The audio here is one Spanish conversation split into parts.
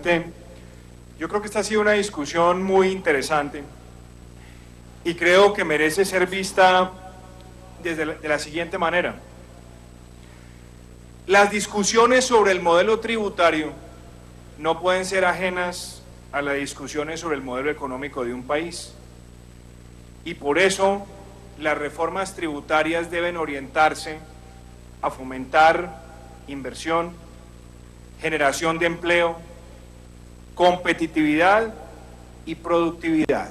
presidente. Yo creo que esta ha sido una discusión muy interesante y creo que merece ser vista de la siguiente manera. Las discusiones sobre el modelo tributario no pueden ser ajenas a las discusiones sobre el modelo económico de un país. Y por eso las reformas tributarias deben orientarse a fomentar inversión, generación de empleo, competitividad y productividad.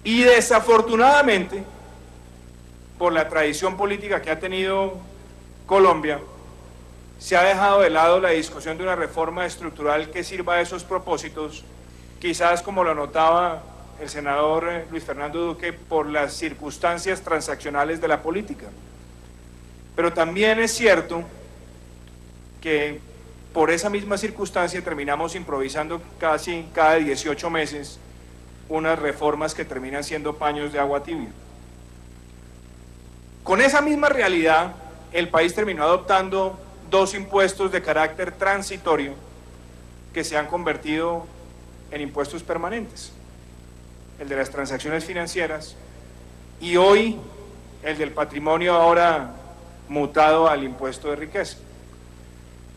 Y desafortunadamente, por la tradición política que ha tenido Colombia, se ha dejado de lado la discusión de una reforma estructural que sirva a esos propósitos, quizás como lo notaba el senador Luis Fernando Duque, por las circunstancias transaccionales de la política. Pero también es cierto que por esa misma circunstancia terminamos improvisando casi cada 18 meses unas reformas que terminan siendo paños de agua tibia. Con esa misma realidad, el país terminó adoptando dos impuestos de carácter transitorio que se han convertido en impuestos permanentes: el de las transacciones financieras y hoy el del patrimonio, ahora mutado al impuesto de riqueza.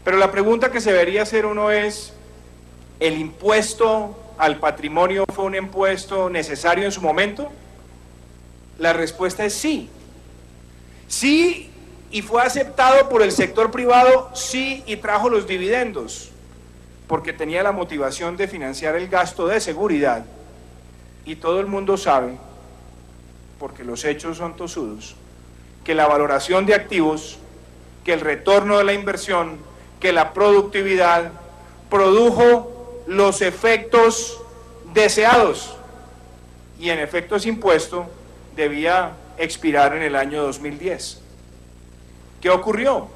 Pero la pregunta que se debería hacer uno es: ¿el impuesto al patrimonio fue un impuesto necesario en su momento? La respuesta es sí. Sí, y fue aceptado por el sector privado, sí, y trajo los dividendos, porque tenía la motivación de financiar el gasto de seguridad. Y todo el mundo sabe, porque los hechos son tosudos, que la valoración de activos, que el retorno de la inversión, que la productividad produjo los efectos deseados, y en efecto ese impuesto debía expirar en el año 2010. ¿Qué ocurrió?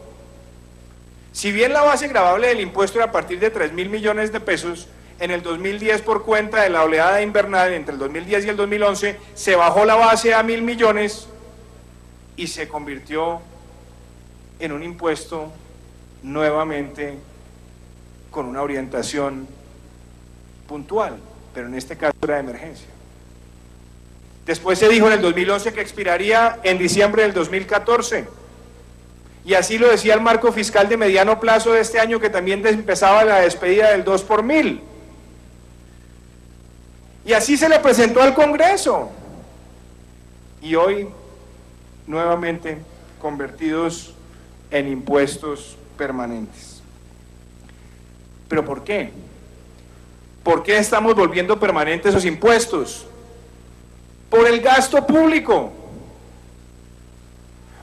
Si bien la base gravable del impuesto era a partir de 3.000 millones de pesos, en el 2010, por cuenta de la oleada invernal entre el 2010 y el 2011, se bajó la base a 1.000 millones y se convirtió en un impuesto nuevamente con una orientación puntual, pero en este caso era de emergencia. Después se dijo en el 2011 que expiraría en diciembre del 2014, y así lo decía el marco fiscal de mediano plazo de este año, que también empezaba la despedida del 2 por 1000. Y así se le presentó al Congreso. Y hoy, nuevamente, convertidos en impuestos permanentes. ¿Pero por qué? ¿Por qué estamos volviendo permanentes esos impuestos? Por el gasto público.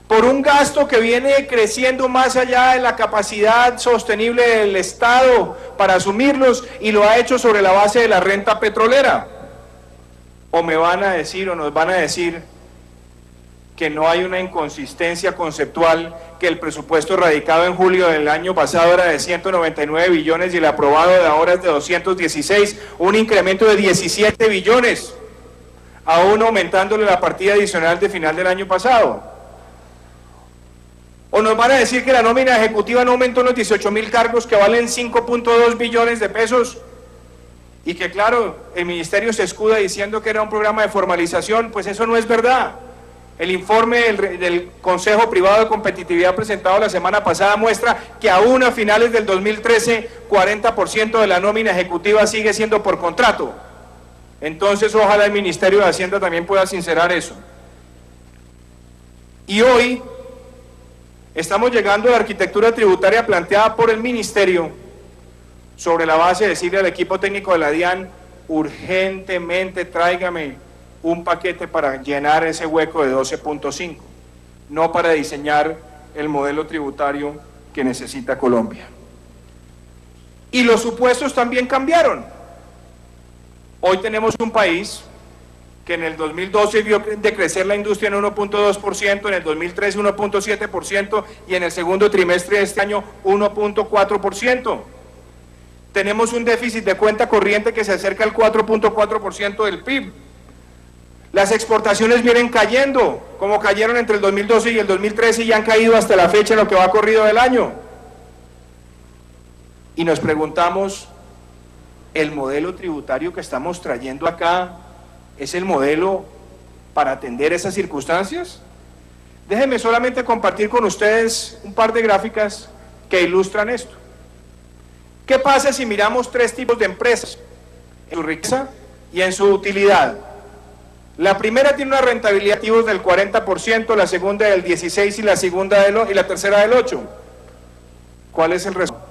Por un gasto que viene creciendo más allá de la capacidad sostenible del Estado para asumirlos, y lo ha hecho sobre la base de la renta petrolera. O me van a decir, o nos van a decir, que no hay una inconsistencia conceptual, que el presupuesto radicado en julio del año pasado era de 199 billones y el aprobado de ahora es de 216, un incremento de 17 billones, aún aumentándole la partida adicional de final del año pasado. O nos van a decir que la nómina ejecutiva no aumentó en los 18.000 cargos, que valen 5.2 billones de pesos, y que claro, el ministerio se escuda diciendo que era un programa de formalización. Pues eso no es verdad. El informe del Consejo Privado de Competitividad presentado la semana pasada muestra que aún a finales del 2013, 40% de la nómina ejecutiva sigue siendo por contrato. Entonces ojalá el Ministerio de Hacienda también pueda sincerar eso. Y hoy estamos llegando a la arquitectura tributaria planteada por el Ministerio, sobre la base de decirle al equipo técnico de la DIAN: urgentemente tráigame un paquete para llenar ese hueco de 12.5, no para diseñar el modelo tributario que necesita Colombia. Y los supuestos también cambiaron. Hoy tenemos un país que en el 2012 vio decrecer la industria en 1.2%, en el 2013 1.7% y en el segundo trimestre de este año 1.4%. Tenemos un déficit de cuenta corriente que se acerca al 4.4% del PIB. Las exportaciones vienen cayendo, como cayeron entre el 2012 y el 2013 y han caído hasta la fecha en lo que va corrido del año. Y nos preguntamos, ¿el modelo tributario que estamos trayendo acá es el modelo para atender esas circunstancias? Déjenme solamente compartir con ustedes un par de gráficas que ilustran esto. ¿Qué pasa si miramos tres tipos de empresas en su riqueza y en su utilidad? La primera tiene una rentabilidad de activos del 40%, la segunda del 16% y la tercera del 8%. ¿Cuál es el resultado?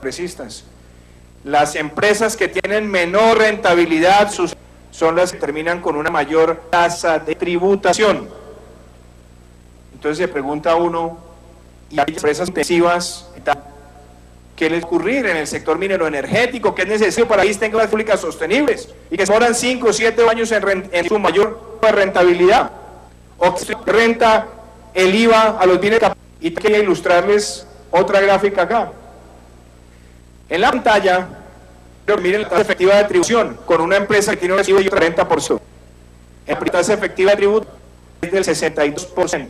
Las empresas que tienen menor rentabilidad son las que terminan con una mayor tasa de tributación. Entonces se pregunta uno, ¿y hay empresas intensivas? ¿Qué les va a ocurrir en el sector minero energético? ¿Qué es necesario para que el país tenga públicas sostenibles y que se demoran 5 o 7 años en su mayor rentabilidad? ¿O que renta el IVA a los bienes de capital? Y quería ilustrarles otra gráfica acá. En la pantalla, miren la tasa efectiva de tribución con una empresa que tiene un recibo y otra 30%. La tasa efectiva de tributo es del 62%.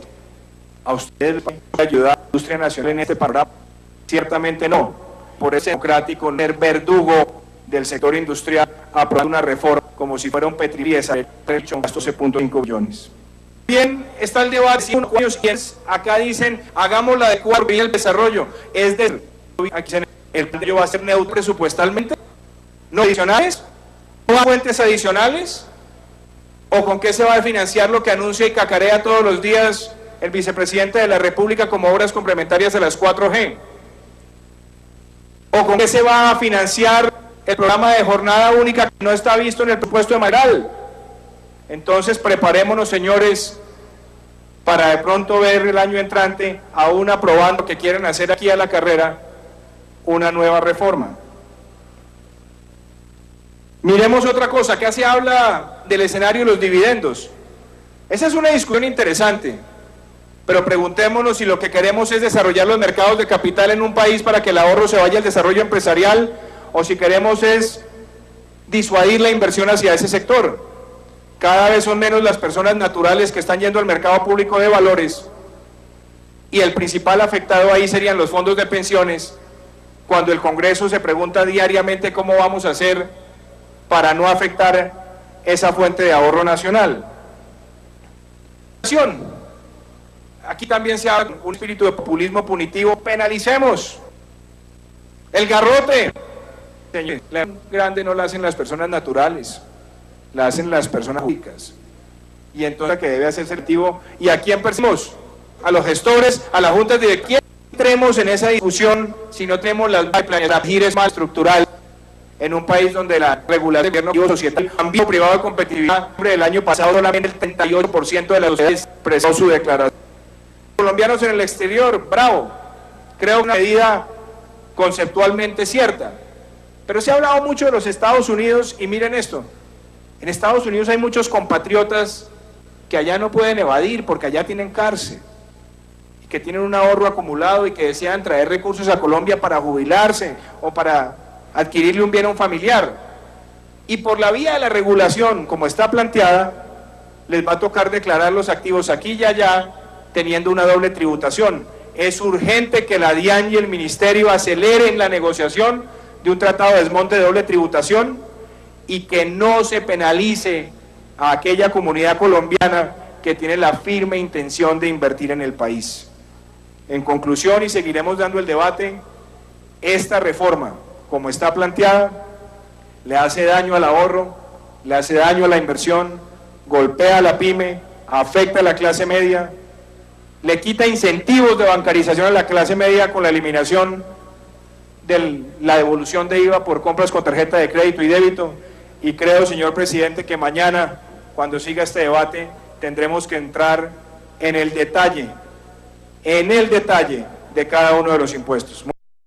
¿A ustedes les puede ayudar la industria nacional en este panorama? Ciertamente no. Por ese democrático verdugo del sector industrial aprobar una reforma como si fuera un petripieza de gastos de 12.5 billones. Bien, está el debate, si unos años acá dicen, hagamos la adecuada y el desarrollo, es de aquí el plan va a ser neutro presupuestalmente, no adicionales, no hay fuentes adicionales, o con qué se va a financiar lo que anuncia y cacarea todos los días el vicepresidente de la República como obras complementarias de las 4G, o con qué se va a financiar el programa de jornada única que no está visto en el presupuesto de Mayoral. Entonces preparémonos, señores, para de pronto ver el año entrante aún aprobando que quieren hacer aquí a la carrera una nueva reforma. Miremos otra cosa, acá se habla del escenario de los dividendos. Esa es una discusión interesante, pero preguntémonos si lo que queremos es desarrollar los mercados de capital en un país para que el ahorro se vaya al desarrollo empresarial, o si queremos es disuadir la inversión hacia ese sector. Cada vez son menos las personas naturales que están yendo al mercado público de valores, y el principal afectado ahí serían los fondos de pensiones, cuando el Congreso se pregunta diariamente cómo vamos a hacer para no afectar esa fuente de ahorro nacional. Aquí también se habla de un espíritu de populismo punitivo. Penalicemos el garrote. Señor, la grande no la hacen las personas naturales, la hacen las personas públicas. Y entonces que debe hacer selectivo. ¿Y a quién perseguimos? A los gestores, a las juntas de quién entremos en esa discusión si no tenemos las planes más estructural en un país donde la regulación del gobierno societal, ámbito privado de competitividad, del año pasado solamente el 38% de las sociedades expresó su declaración. Colombianos en el exterior, bravo, creo una medida conceptualmente cierta, pero se ha hablado mucho de los Estados Unidos y miren esto, en Estados Unidos hay muchos compatriotas que allá no pueden evadir porque allá tienen cárcel, y que tienen un ahorro acumulado y que desean traer recursos a Colombia para jubilarse o para adquirirle un bien a un familiar, y por la vía de la regulación como está planteada les va a tocar declarar los activos aquí y allá teniendo una doble tributación. Es urgente que la DIAN y el Ministerio aceleren la negociación de un tratado de desmonte de doble tributación y que no se penalice a aquella comunidad colombiana que tiene la firme intención de invertir en el país. En conclusión, y seguiremos dando el debate, esta reforma como está planteada, le hace daño al ahorro, le hace daño a la inversión, golpea a la pyme, afecta a la clase media, le quita incentivos de bancarización a la clase media con la eliminación de la devolución de IVA por compras con tarjeta de crédito y débito, y creo, señor presidente, que mañana, cuando siga este debate, tendremos que entrar en el detalle de cada uno de los impuestos.